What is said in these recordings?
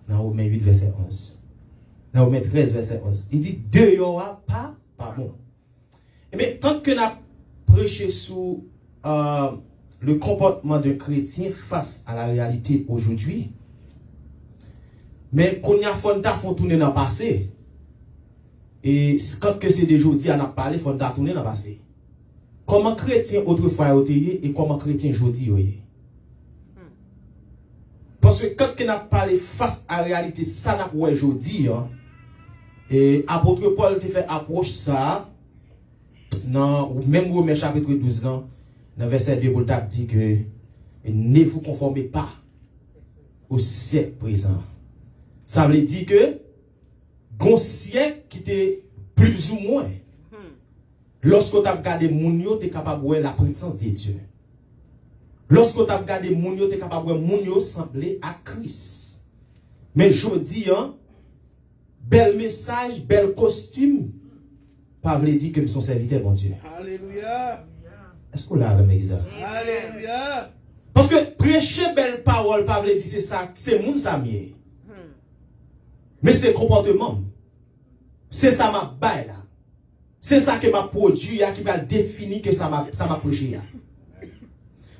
Dans Romains 8, verset 11. Dans Romains 13, verset 11. Il dit, de y'aura pas pardon. Eh bien, quand on a prêché sur le comportement d'un chrétien face à la réalité aujourd'hui, mais qu'on y a font tourner dans le passé, et quand que c'est des jours on a parlé, faut tourner dans le passé. Comment chrétien autrefois et comment chrétien aujourd'hui. Parce que quand on a parlé face à la réalité, ça n'a pas aujourd'hui, et apôtre Paul te fait approche ça, dans même Romains chapitre 12, dans verset 2, Paul t'a dit que ne vous conformez pas au siècle présent. Ça veut dire que gon siècle qui était plus ou moins. Lorsque tu as regardé moun yo, tu es capable de voir la présence de Dieu. Lorsque tu as regardé moun yo, tu es capable de voir moun yo sembler à Christ. Mais je dis, bel message, bel costume, pas veut dire que nous sommes serviteurs, mon Dieu. Alléluia. Est-ce qu'on l'a avec ça? Alléluia. Parce que prêcher belle parole, pas veut dire c'est ça, c'est moun ça mieux. Mais c'est comportement. C'est ça ma baille là. C'est ça que m'a produit qui va définir que ça m'a prêché.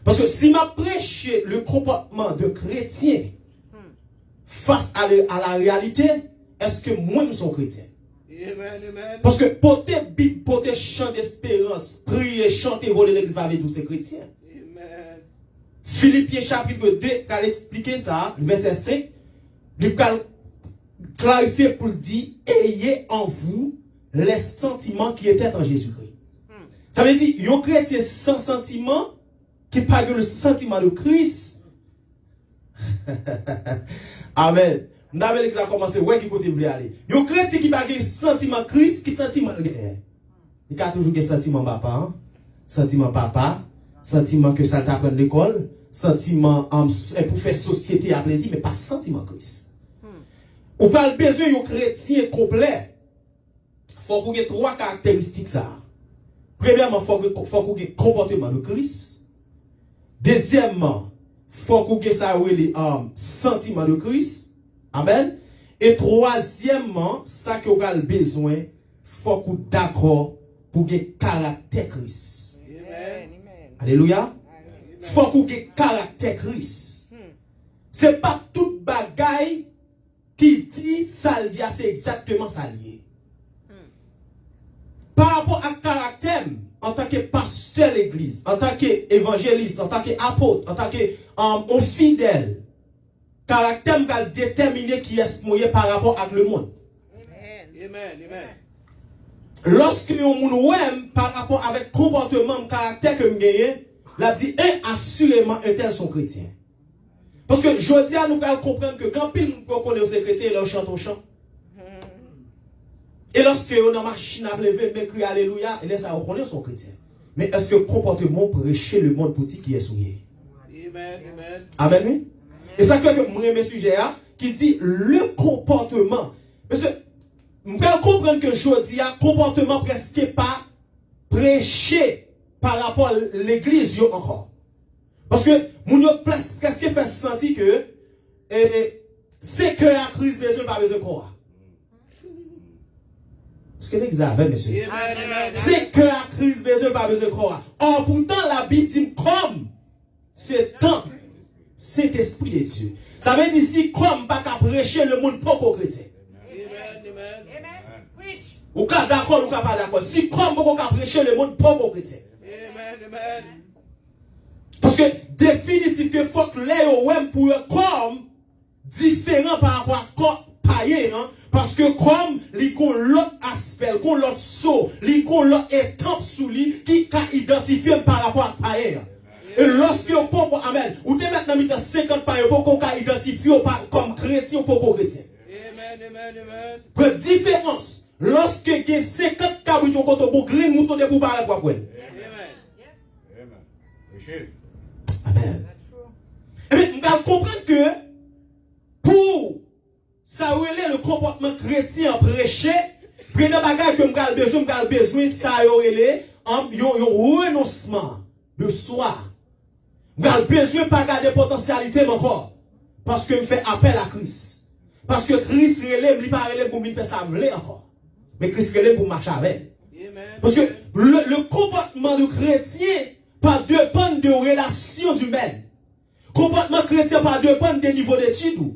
Parce que si m'a prêché le comportement de chrétien face à la réalité, est-ce que moi je suis chrétien? Amen, amen. Parce que pour tes chants d'espérance, prier, chanter, voler l'église avec tous ces chrétiens. Amen. Philippiens chapitre 2, quand il explique ça, le verset 5, il clarifier pour dire, ayez en vous les sentiments qui étaient en Jésus-Christ. Ça veut dire, un chrétien sans sentiment, qui parle le sentiment de Christ. Amen. Nous avons commencé, ouais, qui côté voulait aller. Un chrétien qui parle le sentiment Christ, qui sentiment de guerre. Il y a toujours des sentiments papa, sentiment papa, sentiment que ça t'apprend de l'école, sentiment pour faire société à plaisir, mais pas sentiment Christ. Ou pas le besoin d'un chrétien complet. Il faut qu'on ait trois caractéristiques. Premièrement, il faut qu'on ait le comportement de Christ. Deuxièmement, il faut qu'on ait les sentiments de Christ. Amen. Et troisièmement, ça qu'on a besoin, il faut qu'on ait d'accord pour le caractère Christ. Amen. Alléluia. Il faut qu'on ait le caractère Christ. Ce n'est pas toute bagaille qui dit ça, c'est exactement ça lié. Par rapport à caractère, en tant que pasteur de l'église, en tant qu'évangéliste, en tant qu'apôtre, en tant que fidèle, caractère va déterminer qui est mouillé par rapport à le monde. Amen. Amen. Lorsque nous aime par rapport avec comportement, caractère que nous gagnons, l'a dit, assurément, un tel sont chrétiens. Parce que je dis à nous comprendre que quand nous connaissons ces chrétiens, ils chantent au chant. Et lorsque on a machine à lever, mais crie alléluia, et là ça reconnaît son chrétien. Mais est-ce que le comportement prêcher le monde petit qui est souillé? Amen. Amen. Amen, oui? Et ça fait que moi, mes sujets, qui dit le comportement. Parce que, nous pouvons comprendre que je dis, comportement presque pas prêché par rapport à l'église encore. Parce que, nous avons presque fait sentir que, c'est que la crise besoin, pas besoin de croire. Parce que l'église avait, monsieur. C'est que la crise besoin, pas besoin de croire. Or, pourtant, la Bible dit comme c'est temps, c'est esprit de Dieu. Ça veut dire si comme pas qu'à prêcher le monde pour chrétien. Amen. Ou qu'à d'accord ou qu'à pas d'accord. Si comme pas qu'à prêcher le monde pour chrétien. Amen. Parce que définitivement, il faut que les OM pour comme différent par rapport à païen, hein? Parce que comme les l'autre aspect, l'autre saut, l'autre étape sous lui qui a identifié par rapport à païen. Et lorsque vous pouvez, amen, ou te mettre dans le 50 païens pour qu'on identifie comme chrétien ou pour chrétien. Amen. Pour différence, lorsque il y a 50 cabritos pour green mouton de pour parler pour Amen. Amen. Et bien, nous allons comprendre que pour ça relève le comportement chrétien prêché, premier bagage que nous avons besoin, ça relève un renoncement de soi. Nous avons besoin de pas garder potentialité encore. Parce que nous fait appel à Christ. Parce que Christ relève, il pas relève pour me faire ça encore. Mais Christ relève pour marcher avec. Parce que le comportement du chrétien pas dépend de relations humaines. Comportement chrétien pas dépend des niveaux d'études.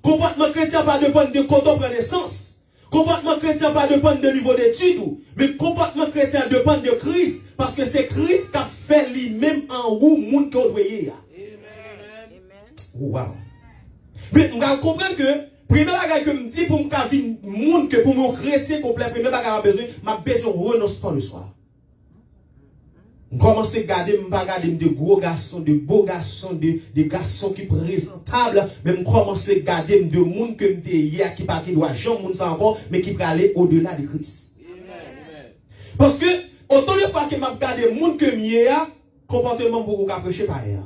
Comportement chrétien pas dépend de quand on prend naissance. Comportement chrétien pas dépend de niveau d'études. Mais comportement chrétien dépend de Christ. Parce que c'est Christ qui a fait lui-même en vous, monde qu'on doit y. Wow. Mais on va comprendre que première bagage que me dit pour me vivre monde que pour me chrétien complet, première bagage m'a besoin de renoncement le soir. On commence à garder, me pas garder de gros garçons, de beaux garçons, de garçons qui présentables, même commencer à garder de monde que me hier qui pas qui doit jamais monde ça encore, mais qui peut aller au-delà de Christ. Parce que autant de fois que m'a garder monde que hier, comportement pour qu'on prêcher par hier.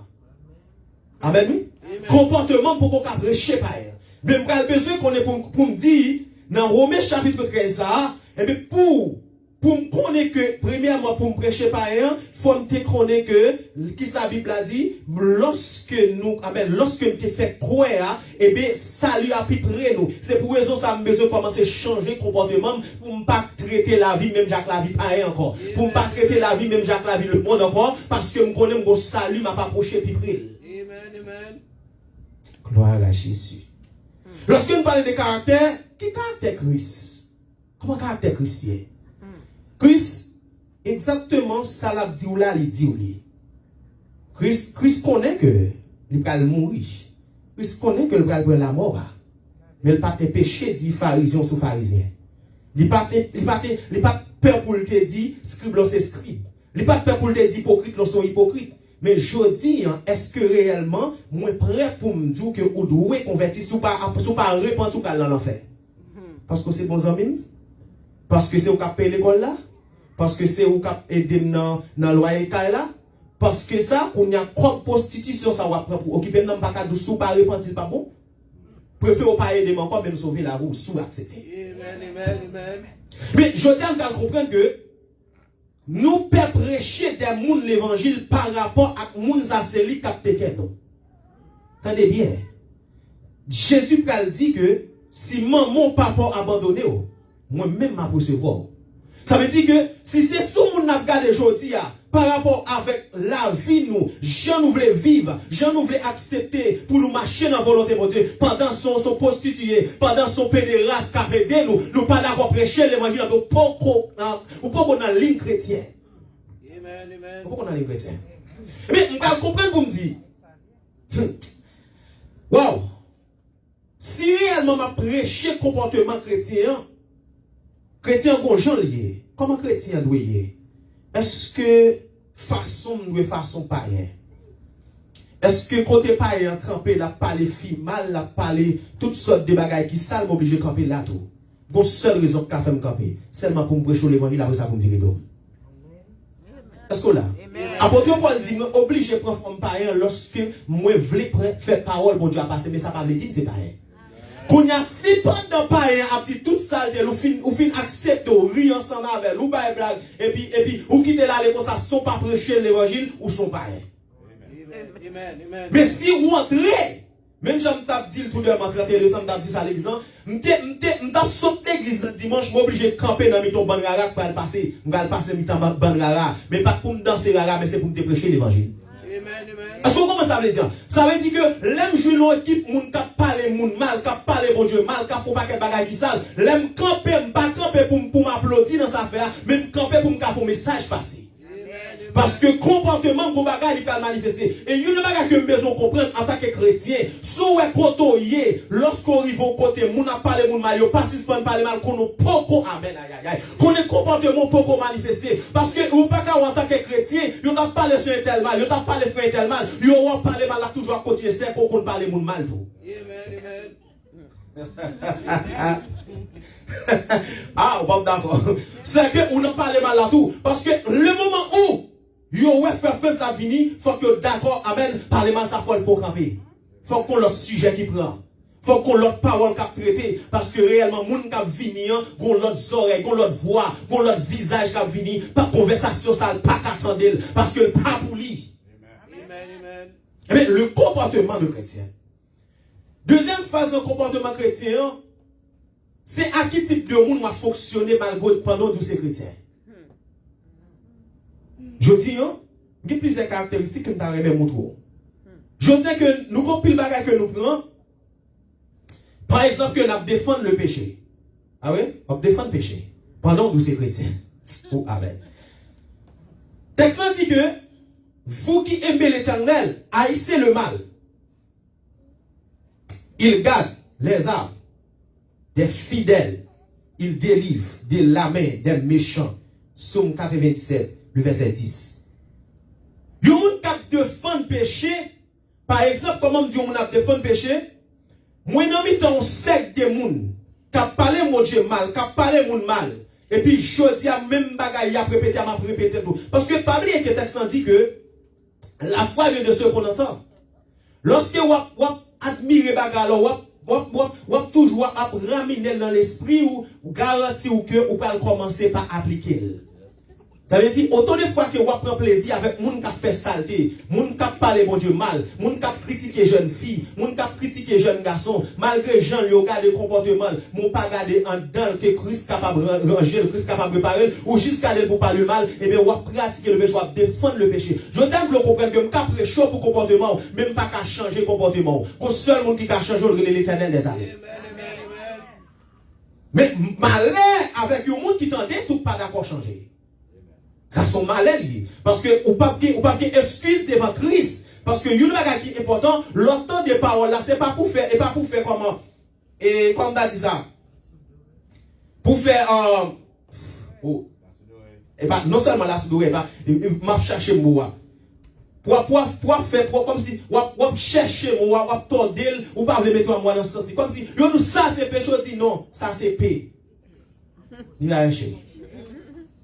Amen. Oui? Comportement pour qu'on prêcher par hier. Mais m'gal besoin qu'on est pour me dire dans Romains chapitre 13 ça, et bien pour me connaître que, premièrement, pour me prêcher par un, faut me connaître que, qui sa Bible a dit, lorsque me fait croire, eh bien, salut à plus près nous. C'est pour raison ça me besoin de commencer à changer comportement, pour ne pas traiter la vie, même Jacques la vie par un encore. Pour ne pas traiter la vie, même Jacques la vie le monde encore, parce que me connais mon salut m'a pas approché plus près. Amen. Gloire à Jésus. Lorsque nous parlons de caractère, quel caractère Christ? Comment caractère chrétien? Christ, exactement ça l'a dit ou là, il dit ou li. Christ connaît que il va mourir. Christ connaît que il va prendre la mort. Mais il pas te péché dit pharisien sous pharisien. Il pas peur pour te dire scribe c'est scribe. Il pas peur pour te dire hypocrite sont hypocrite. Mais je dis, est-ce que réellement, moi prêt pour me dire que vous devez convertir sous pas répandre tout dans l'enfer? Parce que c'est bon amis? Parce que c'est au cap payer l'école là? Parce que c'est au cap aider dans loyer là? Parce que ça, on y a quoi prostitution ça va prendre pour occuper non pas de sous pas repentir pas bon? Préfère pas aider mais encore même sauver la roue sous accepter. Amen. Mais je tiens à comprendre que nous peut prêcher des gens l'évangile par rapport à moun zaseli capté nous. Attendez bien. Jésus dit que si maman papa abandonné, moi-même m'a recevoir. Ça veut dire que si c'est sous mon n'a regardé aujourd'hui par rapport avec la vie nous, gens nous voulons vivre, gens nous voulons accepter pour nous marcher dans la volonté de Dieu, pendant son prostitué, pendant son pédéraste qui a aidé nous pas d'accord prêcher l'évangile ou pas dans la ligne chrétienne. Amen. Pourquoi on a les chrétiens? Mais on va comprendre pour me dire. Wow! Si réellement m'a prêché comportement chrétien qu'on j'en lié. Comment chrétien doit y? Est-ce que façon païen? Est-ce que côté païen camper la parler fi mal, la parler toutes sortes de bagailles qui sale m'oblige camper là tout? Bon seule raison qu'a fait me camper, seulement pour me prêcher l'évangile après ça pour me virer d'homme. Est-ce que là? Apôtre Paul dit, moi obligé de prendre forme païen lorsque moi voulais faire parole bon Dieu à passer, mais ça pas me dire c'est païen. Qu'on y a si pendant païen a dit toute saleté, ou fin accepter, rire ensemble avec, ou bail blague, et puis, ou quitter là, les comme ça, sont pas prêcher l'évangile, ou sont païens. Amen. Mais si vous entrez, même j'en tape dit tout de même, 31 décembre, tape dit ça à l'église, m't'a sauté l'église dimanche, m'obligé de camper dans miton ban rara pour aller passer, m'gal passer miton ban rara, mais pas pour me danser rara, mais c'est pour me prêcher l'évangile. Amen. Est-ce que comment ça veut dire? Ça veut dire que l'aime jouer l'équipe, moun ka parler moun mal, ka parler bon Dieu mal, ka faut pas qu'elle bagaille qui sale. L'aime camper, pas camper pour m'applaudir dans sa affaire, mais camper pour me faire un message passer. Parce que comportement pour bagaille il peut manifester. Et il y a une bagaille que nous devons comprendre en tant que chrétien. Sous un côté, lorsqu'on arrive au côté, moun a parlé moun mal, pas si pas parler mal, qu'on a poko, amen, aïe. Qu'on est comportement poko manifesté. Parce que ou pas en tant que chrétien, il a parlé sur un tel mal, il a parlé sur un tel mal, il a parlé mal, là toujours à côté, c'est qu'on parle moun mal tout. Amen. Ah, bon d'accord. C'est que on a parlé mal là tout. Parce que le moment où yo ouais fait ça fini, faut que d'accord, amen, parler mal ça faut camper. Faut qu'on l'autre sujet qui prend. Faut qu'on l'autre parole qu'a traité parce que réellement moun qu'a vini, gon l'autre oreille, gon l'autre voix, gon l'autre visage qu'a vini, pas conversation ça pas qu'attendre parce que pas pour lui. Amen. Mais le comportement de chrétien. Deuxième phase de comportement chrétien, c'est à quel type de monde m'a fonctionné malgré pendant tous ces chrétiens. Je dis, il y a plusieurs caractéristiques que je vais montrer. Je dis que nous comprenons le bagage que nous prenons. Par exemple, que nous défendons le péché. Ah oui? On défend le péché pendant tous ces chrétiens. Oh, amen. Texte dit que vous qui aimez l'Éternel, haïssez le mal. Il garde les âmes des fidèles. Il délivre de la main des méchants. Somme 97, le verset 10. Yon moun kap défend péché. Par exemple, comment dit on a défend péché? Moi nan mi ton sec de moun kap parler mon Dieu mal, kap parler moun mal. Et puis jodi a même bagay a répété tout. Parce que pas oublier que texte dit que la foi vient de ce qu'on entend. Lorsque vous admirez bagay vous toujours ramener dans l'esprit ou garantir que vous pouvez commencer par appliquer. Ça veut dire, autant de fois que vous prenez plaisir avec moun qui fait saleté, moun qui parle bon Dieu mal, moun qui critique jeune fille, moun qui critique jeune garçon, malgré gens qui regardent le comportement, moun pas garder en dedans que Christ capable de ranger, Christ capable de parler, ou jusqu'à aller pour parler mal, et bien vous pratiquer le péché, vous défendre le péché. Je t'aime que vous compreniez que vous prêcher chaud pour comportement, même pas qu'à changer comportement. Le seul monde qui a changé, c'est l'Éternel des armées. Mais malheur avec un monde qui tendait tout pas d'accord changer. Ça sont malins liés. Parce que ou pas excuse devant Christ. Parce que une bagage qui est important, l'entendre des paroles là, c'est pas pour faire, et pas pour faire comment. Et comme on a dit ça. Pour faire et pas non seulement la soudure, et pas m'a chercher moi. Pour faire comme si ou chercher moi, ou tordre ou pas le mettre moi dans ce sens. Comme si yo nous ça c'est péché, dit non, ça c'est paix. Il va chercher.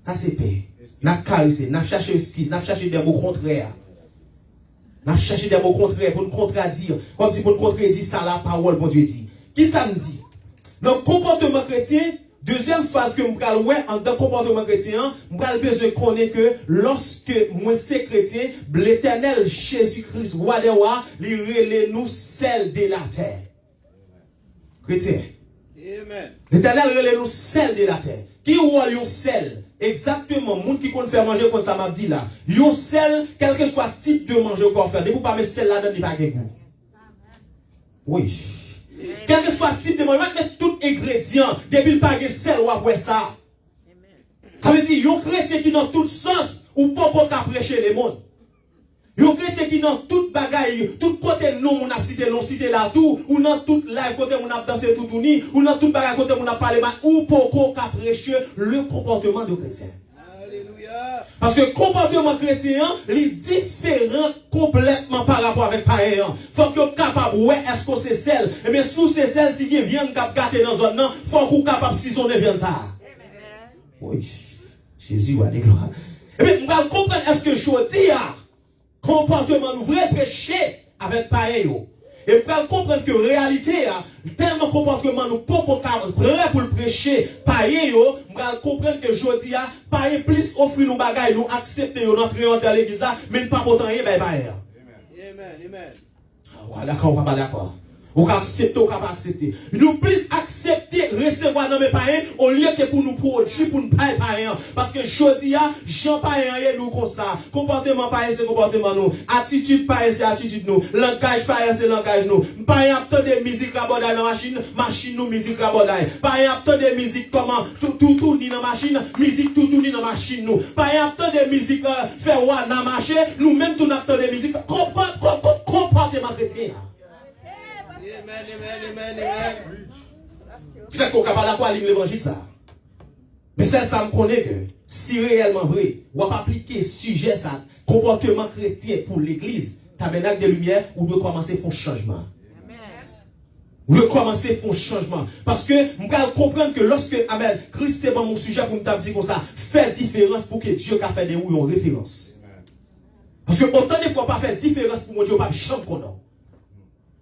Ça c'est paix. N'a caressé, n'a cherché excuse, n'a cherché des mots contraires. N'a cherché des mots contraires pour nous contredire, comme si pour nous contredire ça la parole bon Dieu dit. Qui ça me dit? Donc comportement chrétien, deuxième phase que nous allons voir en dans comportement chrétien, nous allons besoin de connaître que lorsque moi c'est chrétien, l'Éternel Jésus-Christ roi des rois, il relève nous celle de la terre. Chrétien. Amen. L'Éternel relève nous celle de la terre. Qui roi yon sel? Exactement, moun qui compte faire manger comme ça m'a dit là. Yon sel, quel que soit type de manger qu'on fait, vous pas mettre sel là-dedans, il pas de goût. Oui. Quel que soit type de manger, mettre tout ingrédient, depuis le pas de sel ou après ça. Ça veut dire, yon chrétien qui dans tout sens, ou pas qu'on a prêché les mondes. Yon chrétien qui dans toute bagaille, tout côté non on a cité là tout, ou dans toute live côté on a dansé tout ni, ou dans toute bagaille côté on a parlé mal, ou pourquoi qu'a prêché le comportement de chrétien. Alléluia. Parce que le comportement chrétien est différent complètement par rapport avec païen. Faut que capable ouais est-ce que c'est celle, et bien sous c'est celle si vient cap gâter dans zone non, faut qu'on capable saisonner bien ça. Oui. Jésus va des gloires. Et bien on va comprendre est-ce que je dis comportement nous vrai péché avec pareil. Et pour comprendre que réalité tellement comportement nous pas prêt pour le prêcher pareil on va comprendre que jodi a pareil plus offrir nous bagaille nous accepter nous entrer dans l'église mais pas pourtant rien ben pareil. Amen. D'accord, on pas d'accord. On peut accepter, on peut pas accepter. Nous plus accepter, recevoir dans mes parents, au lieu que pour nous produire, pour nous payer parents. Parce que jodi a, Jean parents, nous comme ça. Comportement parents, c'est comportement nous. Attitude parents, c'est attitude nous. Langage parents, c'est langage nous. Parents attend de musique rabodaille dans la machine nous, musique rabodaille. Parents attend de musique comment, tout ni dans la machine, musique tout ni dans la machine nous. Parents attend de musique, faire ouah dans marché, nous même tout attend de musique. Comportement chrétien. Amen. Fait qu'on capable de quoi l'évangile ça. Mais ça me connaît que si réellement vrai, ou pas appliquer sujet ça, comportement chrétien pour l'église, tabernacle de lumière, ou doit commencer à faire un changement. Ou doit commencer à faire un changement. Parce que, nous allons comprendre que lorsque, amen, Christ est dans mon sujet pour nous dire comme ça, fait différence pour que Dieu a fait des ou en référence. Parce que autant de fois pas faire différence pour mon Dieu, pas chambre qu'on a.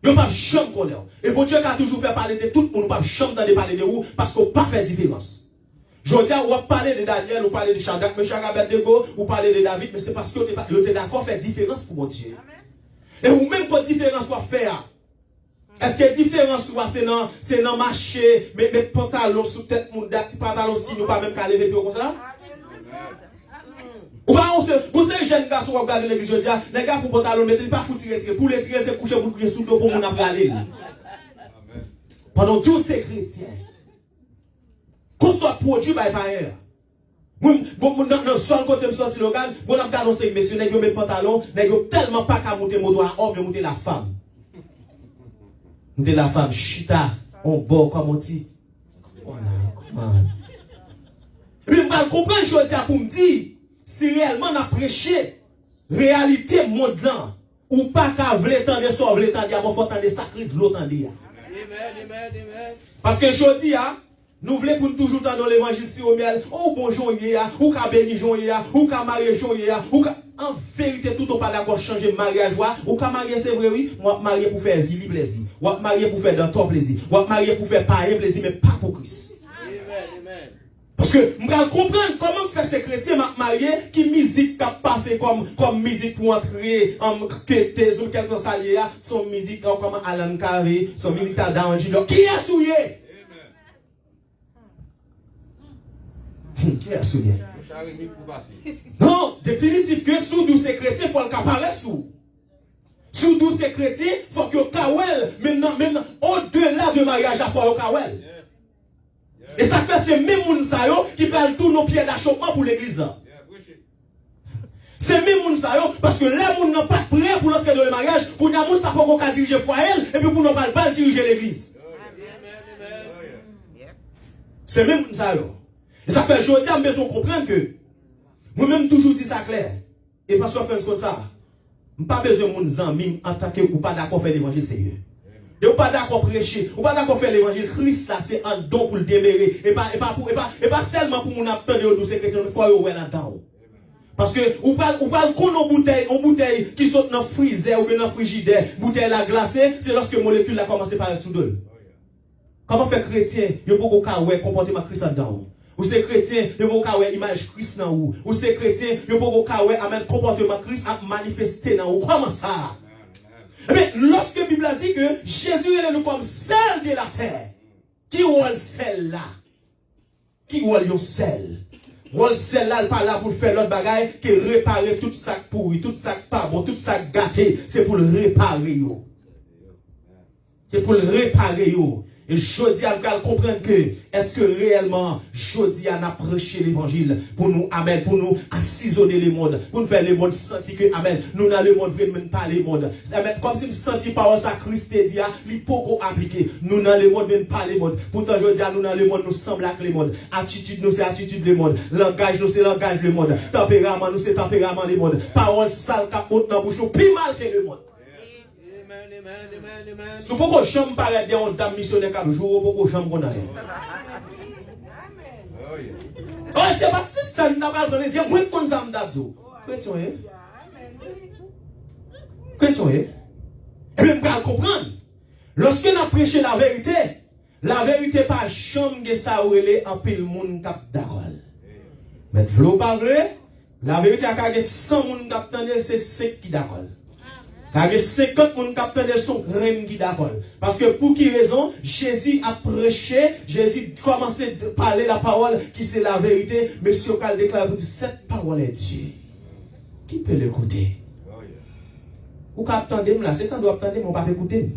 Il n'y a pas de chambre qu'on a. Et bon Dieu qui a toujours fait parler de tout le monde, pas de chambre dans de parler de vous, parce qu'on n'a pas fait différence. Je dis, on va parler de Daniel, ou parler de Shadrach, Meshach, Abednego, ou parler de David, mais c'est parce que vous êtes d'accord faire différence pour mon Dieu. Et vous même pas de différence pour faire. Est-ce que différence c'est dans marché, mettre pantalon sous tête mon date, pantalon qui nous pas même qu'à lever comme ça? Ou pas, vous savez, jeune garçon, vous regardez l'église, je dis, les gars, pour pantalon, mettez pas foutre tirer. Pour les tirer, c'est coucher, pour coucher sous le dos, pour mon aller. Pendant tous ces chrétiens, qu'on soit produit par ailleurs. Bon, dans le seul côté, me sorti le gars, bon, on a annoncé, messieurs, les gars, mes pantalons, les gars, tellement pas qu'à monter mon doigt à homme, mais monter la femme. Monter la femme, chita, on bord, comme on dit. Comment? Mais je vais comprendre une chose pour me dire, si réellement on a prêché, réalité, monde là, ou pas qu'à vouloir tendre ça, vouloir tendre, il faut tendre ça, crise, l'autre tendre. Amen. Parce que je dis, nous voulons pour toujours dans l'évangile si au miel, ou bonjour, ou qu'à bénir, ou qu'à marier, ou qu'à. En vérité, tout on pas d'accord changer mariage, ou qu'à marier, c'est vrai, oui, moi, marier pour faire zili plaisir, ou marier pour faire d'un temps plaisir, ou marier pour faire pareil plaisir, mais pas pour Christ. Amen. Parce que, je vais comprendre comment faire ces chrétiens mariés qui musique qui passe comme musique pour entrer en quête ou quelque chose lié, son musique comme Alan Carré, son musique d'Angelo. Qui a souillé? Qui a souillé? Non, définitif que sous tous ces chrétiens, il faut le caparer sous. Sous tous ces chrétiens, il faut que Kawel, maintenant, au-delà de mariage, il faut le Kawel. Et ça fait c'est même moun sa yo qui prennent tous nos pieds d'achoppement pour l'église. C'est même moun sa yo parce que là moun n'a pas prêt pour l'entrer dans le mariage, pour n'a moun sa pas qu'on diriger foyer et puis pour n'a pas diriger l'église. C'est même moun sa yo. Et ça fait aujourd'hui à besoin comprendre que moi-même toujours dit ça clair. Et parce que fait comme ça, pas besoin moun zanmi en tant que ou pas d'accord faire l'évangile sérieux. Et ou pas d'accord prêcher, ou pas d'accord faire l'évangile, Christ là c'est un don pour le demeurer et pas seulement pour mon attendre de nous secrétaire, mais faut y là-dedans. Parce que ou pas qu'on en bouteille qui saute dans freezer ou bien dans frigidaire, bouteille la glacée, c'est lorsque molécule a commencé par être sous d'eau. Comment faire chrétien, yo pas qu'on ouais comportement Christ là-dedans. Ou c'est chrétien, yo pas qu'on ouais image Christ dans ou. Ou c'est chrétien, yo pas qu'on ouais amène comportement Christ à manifester dans ou. Comment ça? Mais lorsque la Bible a dit que Jésus est nous comme sel de la terre, qui est sel là? Qui est le sel? Le sel là, il pas là pour faire l'autre bagaille, qui réparer tout ça pourri, tout ça pas bon, tout ça gâté, c'est pour le réparer. C'est pour le réparer. Et je dis à comprendre que, est-ce que réellement, je dis à prêcher l'évangile pour nous, amen, pour nous assaisonner le monde, pour nous faire le monde sentir que, amen, nous dans le monde, vraiment pas le monde. Amen, comme si nous sentions par ça, Christ dit, il faut appliquer. Nous dans le monde, même pas le monde. Pourtant, je dis à nous dans le monde, nous semblons avec le monde. Attitude, nous, c'est attitude le monde. Langage, nous, c'est langage le monde. Tempérament, nous, c'est tempérament le monde. Parole sale, capote dans la bouche, nous, plus mal que le monde. Si vous pouvez jamais parler d'un dame missionnaire comme jour, vous pouvez jamais connaître. Oh, c'est pas ça, nous n'avons pas dit, moi, comme ça, m'dabdo. Chrétien, Chrétien, et puis, vous pouvez comprendre. Lorsque nous prêchons la vérité pas jamais de ça où elle est en pile monde cap d'accord. Mais vous parlez, la vérité a gagné 100 monde cap c'est 5 qui d'accord. Car 50 moun capteurs sont reine qui d'accord. Parce que pour qui raison, Jésus a prêché, Jésus a commencé à parler la parole qui c'est la vérité, mais si on a déclaré pour dire cette parole est Dieu. Qui peut l'écouter? Ou qu'à attendre là, c'est quand doit attendre, on va pas écouter.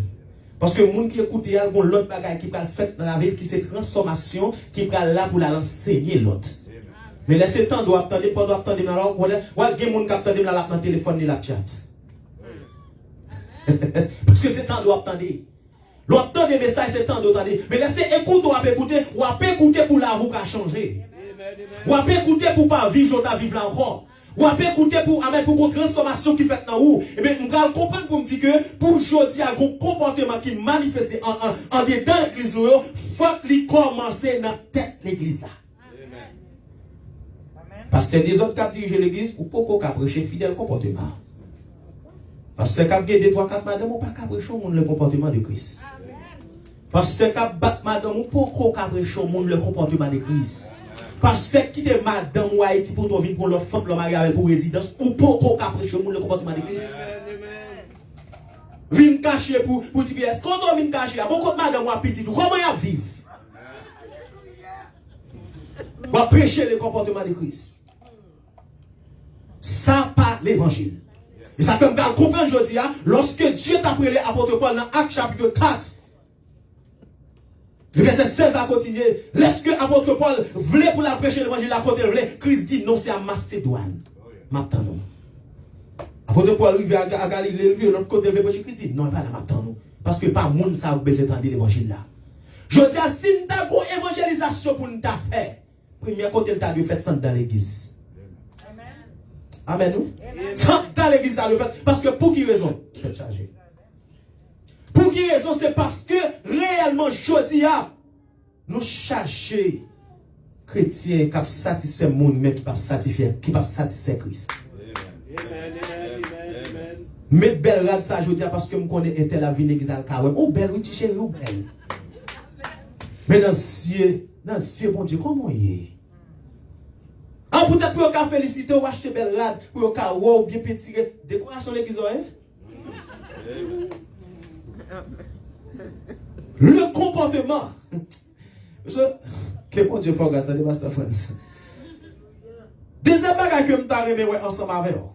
Parce que moun qui écoute, il y a l'autre bagaille qui va faire dans la vie qui c'est transformation qui va là pour l'enseigner l'autre. Mais laissez le temps doit attendre, pas doit attendre alors, ouais, il y a moun qui attend là dans le téléphone ni la chat. Parce que c'est temps de attendre. L'entendre des messages, c'est temps d'attendre. Mais laissez écouter, ou à écouter pour la vous changer. Ou à écouter pour pas vivre, je vivre là encore. Ou à écouter pour une transformation qui fait dans vous. Et bien, nous allons comprendre pour me dire que pour aujourd'hui, il y a un comportement qui manifeste en dedans l'église, il faut qu'il commence dans la tête de l'église. Parce que des autres qui dirigent l'église, ou pourquoi qui prêcher fidèle comportement. Parce que quand il y a 2-3-4 madame, on ne peut pas prêcher le comportement de Christ. Parce que quand battre madame, on ne peut pas prêcher le comportement de Christ. Parce que quitter madame ou Haïti pour ton vie pour l'autre femme, le mariage pour résidence, on ne peut pas prêcher le comportement de Christ. Vin cacher pour dire, est-ce qu'on doit venir cacher? Beaucoup de madame ou petit, comment y vivre? On va prêcher le comportement de Christ. Ça pas l'évangile. Et ça peut me comprendre aujourd'hui, lorsque Dieu t'a appelé l'apôtre Paul dans Actes chapitre 4, le verset 16 a continué. Lorsque l'apôtre Paul voulait pour la prêcher l'évangile à côté, Christ dit non, c'est à Macédoine. Maintenant, apôtre Paul arrive à Galilée, de l'autre côté, le prêcher Christ dit non, pas là maintenant. Parce que pas monde ça a besoin d'entendre l'évangile là. Je dis à si nous avons une évangélisation pour nous faire, premier côté, nous avons fait ça dans l'église. Amen. Dans l'église, ça le fait. Parce que pour qui raison? Pour qui raison? C'est parce que réellement, je dis, nous cherchons chrétiens qui satisfait le monde, mais qui peuvent satisfaire Christ. Mais belle rade ça, je dis, parce que je connais un tel la vie l'église à l'église. Oh, belle, oui, chérie, oh, belle. Mais dans le ciel, bon Dieu, comment il est? Ah, peut-être pour qu'on félicite ou acheter belle rade, pour qu'on wow, bien petit, décoration l'église, Le comportement. Que bon Dieu faut grâce à des Pasteur France. Deuxième bagage que je t'ai ensemble avec vous.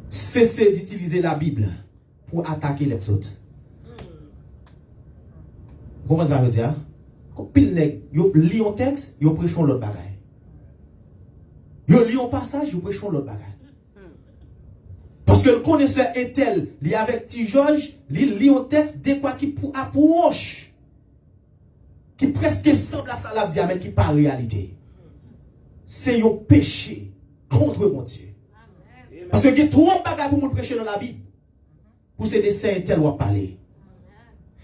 Cessez d'utiliser la Bible pour attaquer les autres. Vous comprenez ce que ça veut dire? Quand pile nèg, yo lit un texte, yo prêchons l'autre bagaille. Yo lit un passage, yo prêchons l'autre bagaille. Parce que le connaisseur est tel, li avec petit Georges, li lit un texte de quoi qui approche, qui presque semble à ça la dire, mais qui pas réalité. C'est un péché contre mon Dieu. Parce que il y a trop de bagages pour nous prêcher dans la Bible. Pour ces dessins tel ou parler.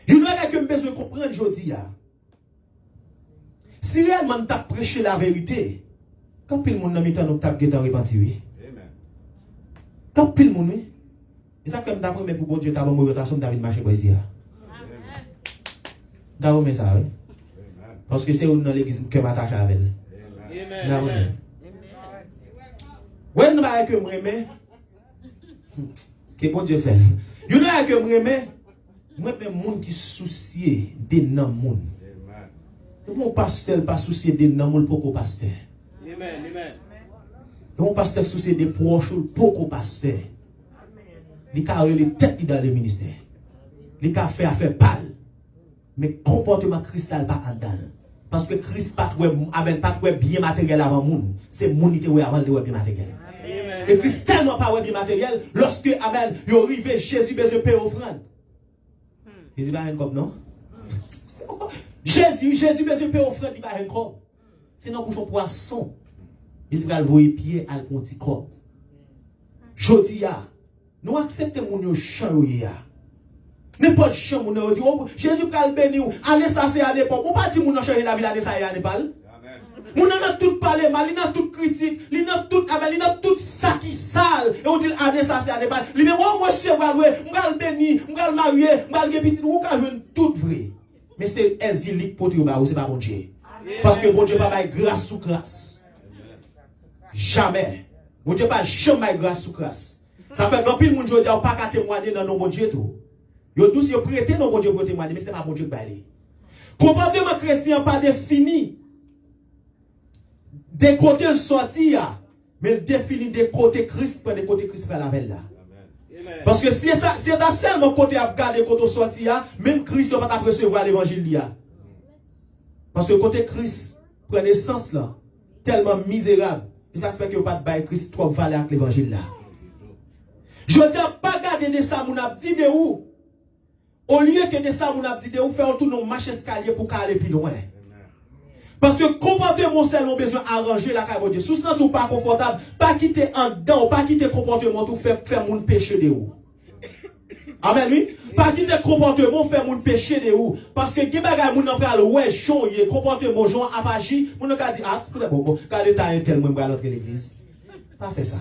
Il y a une bagage que je besoin de comprendre aujourd'hui. Si réellement tu as prêché la vérité, quand pile monde n'a mis nous t'a guettant repenti oui. Quand pile monde oui. Et ça comme d'après mais pour bon Dieu t'a bon rotation David marcher pour ici. D'après mais ça oui. Parce que c'est dans l'église que m'attache avec elle. Amen. Ouais, nous va que me remet. Que bon Dieu fait. You know que me remet. Moi même monde qui soucié des nan monde. Mon pasteur pas soucié des nan monde pour pasteur. Amen. Amen. Mon pasteur soucié des proches pour pasteur. Il a les têtes dans le ministère. Il a fait affaire pâle. Mais comportement cristal pas en dedans. Parce que Christ pas bien matériel avant monde. C'est monde qui était avant de bien matériel. Et Christ tellement pas bien matériel lorsque amen, il arrive Jésus besoin payer offrande. Jésus va rien comme non. Jésus besoin payer offrande, il va rien comme. Sinon pour son poisson. Il va le voir pied à le petit corps. Jodi a nous acceptons mon chant ya. N'importe chant mon dit Jésus va le bénir. Année ça c'est année pas. On pas dire mon changer la vie l'année ça année pas. Mon a tout parler mal, il a tout critique, il a tout ça qui sale et on dit année ça c'est année pas. Lui même moi je va louer, on va le bénir, on va le marier, on va le petit ou ka joindre tout vrai. Mais c'est exilique pour toi c'est pas bon Dieu. Parce que bon Dieu pas bail grâce sous grâce. Jamais. Bon Dieu pas jamais grâce sous grâce. Ça fait grand pile monde jodi pas qu'à témoigner dans non bon Dieu tout. Yo tous yo prêter non bon Dieu pour témoigner mais c'est pas bon Dieu qui bail. Comportement chrétien pas défini des côtés sortis mais défini des côtés Christ pour des côtés Christ par la veille là. Parce que si ça c'est dans seulement côté à garder côté sorti même Christ va pas recevoir l'évangile là. Parce que côté Christ prend naissance là tellement misérable et ça fait que pas de bail Christ trop valeur avec l'évangile là. Je dis pas garder de ça mon a dit de où au lieu que de ça mon a dit de où faire tout nos marche escalier pour aller plus loin. Parce que comportement seulement besoin arranger la carrière de Dieu. Sous sens ou pas confortable, pas quitter en dedans, pas quitter comportement tout faire mon péché de où. Amen oui. Pas quitter comportement faire mon péché de où. Parce que qui bagay moun nan pral ouais chon yé comportement Jean apagi, moun nan ka di ah c'est bon, quand l'état est tel moi va l'autre l'église. Pas fait ça.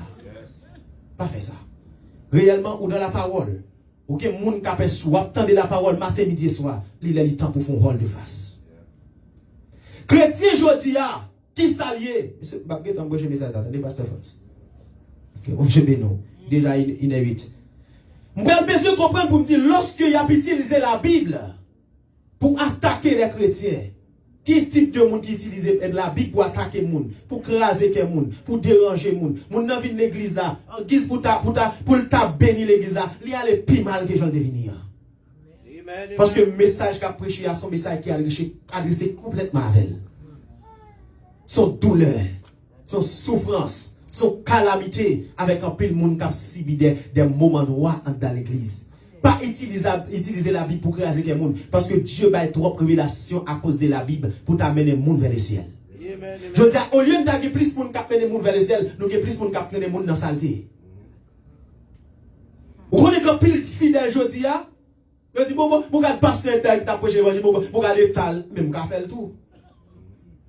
Pas fait ça. Réellement ou dans la parole. Ou que moun ka pe sou attendre la parole matin midi soir, il est temps pour faire un rôle de face. Chrétien jodia qui s'allié, c'est pas que t'embaucher message attendez pasteur France. Que bon Dieu bénisse. Déjà, il est 8. Je vais besoin de comprendre pour me dire, lorsque il a utilisé la Bible pour attaquer les chrétiens, quel type de monde qui utilise la Bible pour attaquer les gens, pour craser les gens, pour déranger les gens, mon n'a vinn l'église là, en guise pour ta bénir l'église là, il y a les plus mal que j'en devenir. Parce que le message qu'a prêché à son message qui est adressé complètement à elle. Son douleur, son souffrance, son calamité avec un peu de monde qui a subi des moments noirs dans l'église. Pas utiliser la Bible pour craser les gens. Parce que Dieu va trop révélation à cause de la Bible pour t'amener les gens vers le ciel. Je veux dire, au lieu d'avoir plus de monde qui amène les gens vers le ciel, nous avons plus de monde qui amène les gens dans la saleté. Vous connaissez quand pile fidèle aujourd'hui, je dis, bon, regarde pasteur tel qui t'a prêché l'évangile, regarde tal, même qui a fait le tout.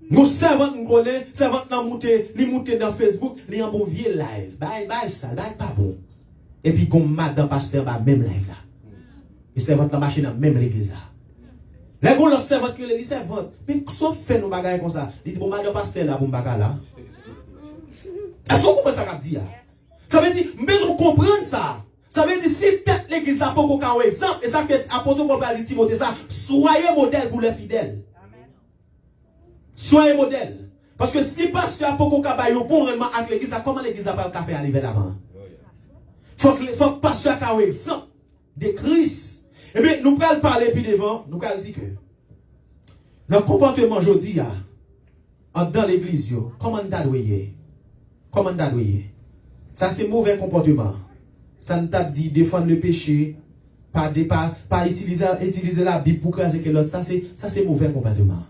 Nous servons, nous connaissons, servons dans monter dans Facebook, il y a un bon vieux live. Bye, ça, pas bon. Et puis, comme madame pasteur, même live là. Et servant dans machine dans même l'église là. Les gens, le servant qui les servant, mais sauf fait nos bagages comme ça. Il dit, bon, madame pasteur là, bon bagage là. Est-ce qu'on comprend ça qu'a dit? Ça veut dire, mais on comprend ça. Ça veut dire, si peut-être l'église a pas qu'un exemple, et ça peut être apporté pour le Timothée ça, soyez modèle pour les fidèles. Soyez modèle. Parce que si pasteur a pas qu'un bon rendement avec l'église, comment l'église a pas le café arriver d'avant? Faut que pasteur a un exemple de Christ. Et bien, nous allons parler puis devant, nous allons dire que, dans le comportement aujourd'hui, dans l'église, comment on doit Comment on doit ça c'est mauvais comportement. Ça ne t'a dit défendre le péché, pas utiliser la Bible pour craser que l'autre. Ça c'est mauvais comportement.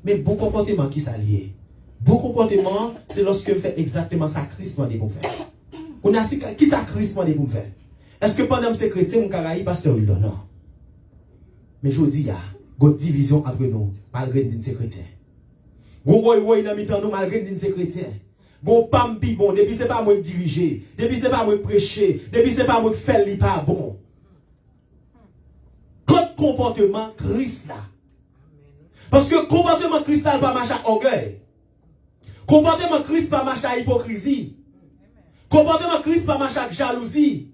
Mais bon comportement qui s'allie. Bon comportement, c'est lorsque on fait exactement ça Christ m'a dit pour faire. On a qui ça Christ m'a dit pour faire. Est-ce que pendant ces chrétiens, mon caraïbe, pasteur, il donne? Non. Mais je dis, il y a une division entre nous, malgré que nous sommes chrétiens. Il y a nous, malgré que nous sommes chrétiens. Bon, pam, pi bon, depuis c'est pas moi qui diriger, depuis c'est pas moi qui prêcher, depuis c'est pas moi qui faire li pas bon. Quel comportement Christ là? Parce que comportement Christ là pas marcher à orgueil. Comportement Christ pas marcher à hypocrisie. Comportement Christ pas marcher à jalousie.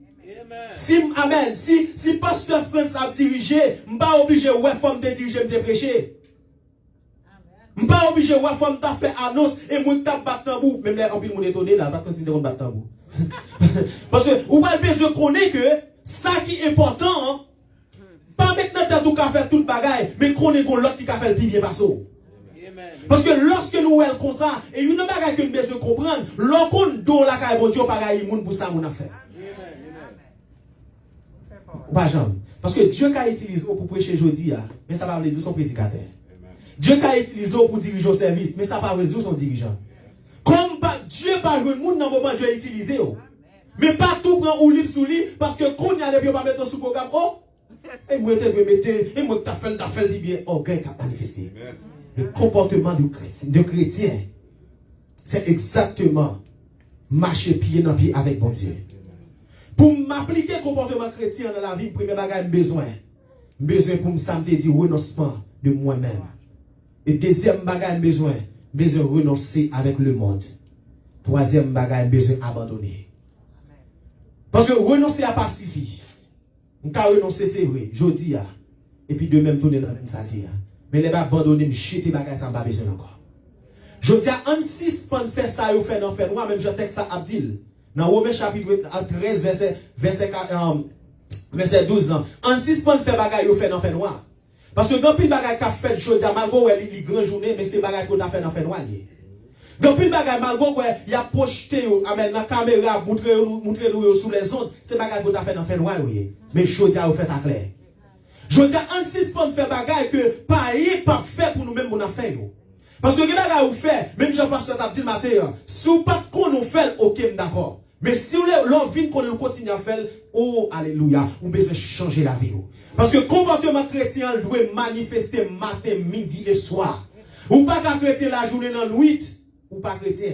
Amen. Si pasteur France a dirigé, je ne suis pas obligé de faire de diriger, de prêcher. Je ne suis pas obligé de faire fait annonce et moi qui battre tambour. Même là, en plus, on est étonné là, pas considérer battre tambour. Parce que vous avez besoin de connaître que ça qui est important, pas maintenant tout qu'à faire toute bagaille, mais connaître l'autre qui a fait le pilier passo. Parce que lorsque nous voyons comme ça, et une bagaille que nous besoin de comprendre, l'on don la caille bon Dieu pareil moun pour ça mon affaire. Pas jamais. Parce que Dieu qui utilise pour prêcher aujourd'hui, mais ça va veut dire son prédicateur. Dieu qui utilise pour diriger au service, mais ça va veut dire son dirigeant. Comme Dieu pas jouer monde dans le moment Dieu a utilisé. Mais pas tout prend ou libre sous lui, parce que quand il y a les pas mettre sous programme, oh, et moi et moi t'as fait le bien, orgueil qui a manifesté. Le comportement de chrétien, c'est exactement marcher pied dans pied avec bon Dieu. Pour m'appliquer le comportement chrétien dans la vie, premier bagage, besoin pour me samedi dire renoncement de moi-même. Et deuxième bagage, besoin renoncer avec le monde. Troisième bagage, besoin abandonner. Parce que renoncer à pas suffit. On peut renoncer, c'est vrai, je dis, et puis de même tourner dans la même saleté. Mais les abandonner, me jeter bagage, ça n'a pas besoin encore. Je dis, en 6 pour faire ça, vous faites dans faire moi, même je texte ça Abdil. Dans Romains chapitre 13, verset 12, en 6 pour faire bagage, vous faites dans faire noir. Parce que quand il bagage qu'a fait, je dis, malgré il y a une grande journée, mais c'est bagage qu'on a fait dans faire noir. Quand il bagage, malgré il a projeté, avec la caméra, montrer nous sous les ondes, c'est bagage qu'on a fait dans faire noir. Mais je dis, vous faites à clair. Je dis, en 6 pour faire bagage que pas est parfait pour nous-mêmes, on a fait. Parce que ce que vous faites, même Jean-Pasteur t'a dit le matin, si vous pas qu'on nous fait, ok, d'accord. Mais si vous l'envie qu'on continue à faire, oh, alléluia, vous devez changer la vie. Parce que le comportement chrétien doit manifester matin, midi et soir. Ou pas qu'un chrétien la journée dans la nuit, ou pas chrétien.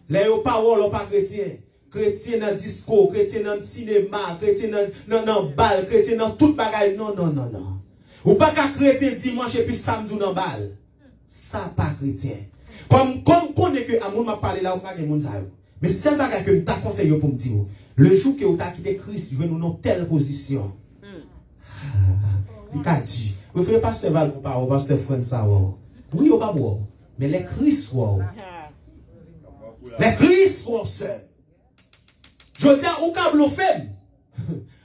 Les paroles, ou pas chrétien. Chrétien dans le discours, chrétien dans le cinéma, chrétien dans le bal, chrétien dans toute bagaille. Non. Ou pas qu'un chrétien dimanche et puis samedi dans le bal. Ça pas chrétien. Comme qu'on est que à mon m'a parlé là, on pas de monde ça. Mais c'est le bagage que je t'ai conseillé pour me dire. Le jour que vous avez quitté Christ, je vais nous dans telle position. Il a dit, vous faites pasteur Val pour parler, pasteur France parler. Oui, ou pas moi. Mais les Christ, wow. Les Christ, wow, seul. Je dis, au cas bluffé.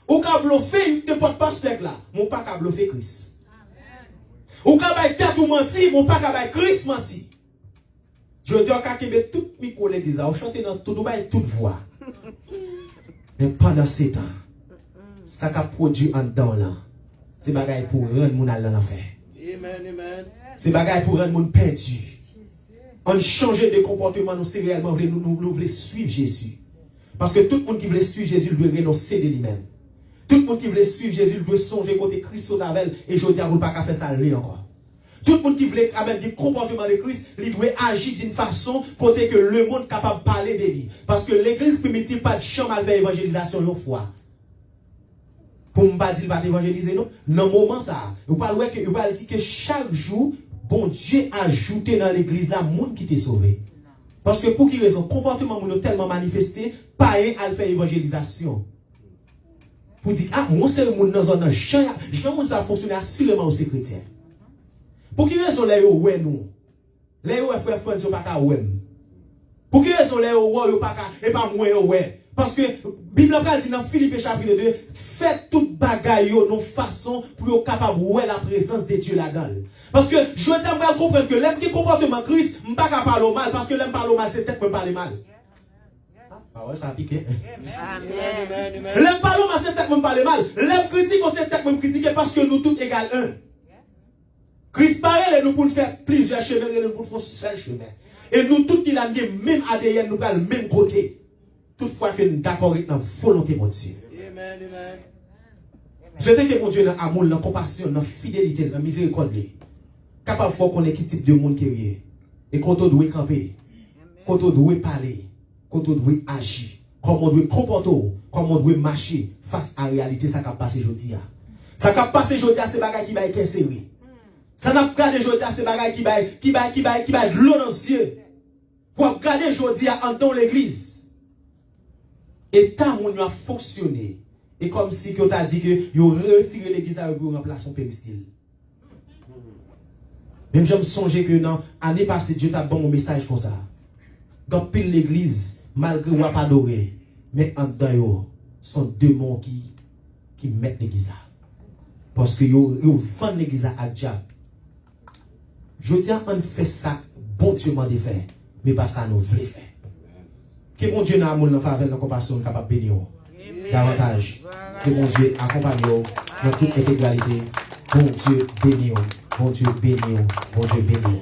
Au cas bluffé, de votre pasteur là. Mon pas qu'à bluffer Christ. Au cas bail tatou menti, mon pas qu'à bail Christ menti. Je dis, au cas que tout mes collègues, on chante dans tout bail, toute voix. Mais pendant ces temps, ça qu'a produit en dedans là. C'est bagaille pour rendre mon aller dans l'enfer. Amen, amen. C'est bagaille pour rendre mon perdu. On change de comportement, nous c'est réellement vrai, nous voulons suivre Jésus. Parce que tout le monde qui veut suivre Jésus doit renoncer de lui-même. Tout le monde qui veut suivre Jésus doit songer côté Christ au navel et je dis à vous pas qu'à faire ça lui encore. Tout le monde qui veut avoir des comportements de Christ, il doit agir d'une façon côté que le monde est capable de parler de lui. Parce que l'église primitive pas de chambre à faire évangélisation une fois. Pour ne pas dire pas d'évangéliser, non. Dans le moment ça, vous parlez que chaque jour, bon Dieu a ajouté dans l'église là, monde qui t'est sauvé. Parce que pour qui raison, comportement moun tellement manifesté, pas un à faire évangélisation. Pour dire, ah, moi c'est le monde dans un champ, je ça fonctionne assurément aussi chrétien. Pour qui raison les ouais nous? Les frères François pas ka ouais. Pour qui raison les ouais pas ka et pas moi ouais? Parce que Bible a dit dans Philippe chapitre 2, faites toute bagaille de façon pour être capable de voir la présence de Dieu là-dedans. Parce que je veux comprendre que l'homme qui comportement Christ, je ne peux pas parler mal, parce que l'homme parle mal, c'est peut-être que je parle mal. Ah ouais, ça a piqué. L'homme parle mal, c'est peut-être que je parle mal. L'homme critique, c'est peut-être que je critique parce que nous tous égales un. Christ parle nous pour faire plusieurs chemins, et nous pour faire seul chemin. Et nous tous qui avons le même ADN, nous avons le même côté. Toutefois que nous d'accord avec la volonté de Dieu. Amen, amen. Je sais que mon Dieu dans l'amour, dans la compassion, dans la fidélité, dans la miséricorde, capable de faire qu'on est quel type de monde qui est. Et quand on doit camper, quand on doit parler, quand on doit agir, comment on doit comporter, comment on doit marcher face à la réalité, ça va passer aujourd'hui. Ça va passer aujourd'hui à ces bagages qui va être serré. Ça n'a pas regardé aujourd'hui à ces bagages qui va être l'eau dans les yeux. Pour regarder aujourd'hui dans l'église. Et tant qu'on a fonctionné, et comme si on t'a dit que vous retirez l'église pour remplacer son péristyle. Même je me songeais que dans l'année passée, Dieu t'a bon un message comme ça. Quand pile l'église, malgré qu'on n'a pas adoré, mais en dedans, sont deux mondes qui mettent l'église. Parce que vous vendez l'église à diable. Je dis, on fait ça, bon Dieu m'a fait, mais pas ça nous voulons faire. Que mon Dieu n'a pas de faveur, de compassion, capable de bénir davantage. Que mon Dieu accompagne dans toute intégralité. Bon Dieu bénir, bon Dieu bénir, bon Dieu bénir.